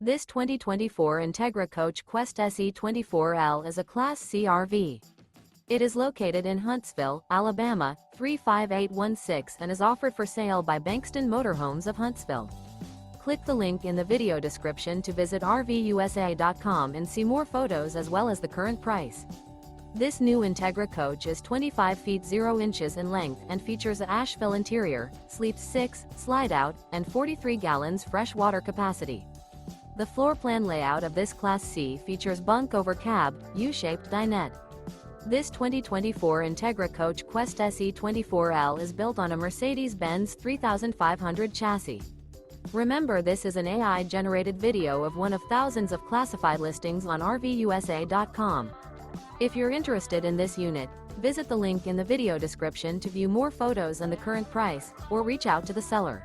This 2024 Entegra Coach Qwest SE 24L is a Class C RV. It is located in Huntsville, Alabama, 35816 and is offered for sale by Bankston Motorhomes of Huntsville. Click the link in the video description to visit RVUSA.com and see more photos as well as the current price. This new Entegra Coach is 25 feet 0 inches in length and features a ASHVILLE interior, sleeps 6, slide-out, and 43 gallons fresh water capacity. The floor plan layout of this Class C features Bunk Over Cab, U-shaped dinette. This 2024 Entegra Coach Qwest SE 24L is built on a Mercedes-Benz 3500 chassis. Remember, this is an AI-generated video of one of thousands of classified listings on RVUSA.com. If you're interested in this unit, visit the link in the video description to view more photos and the current price, or reach out to the seller.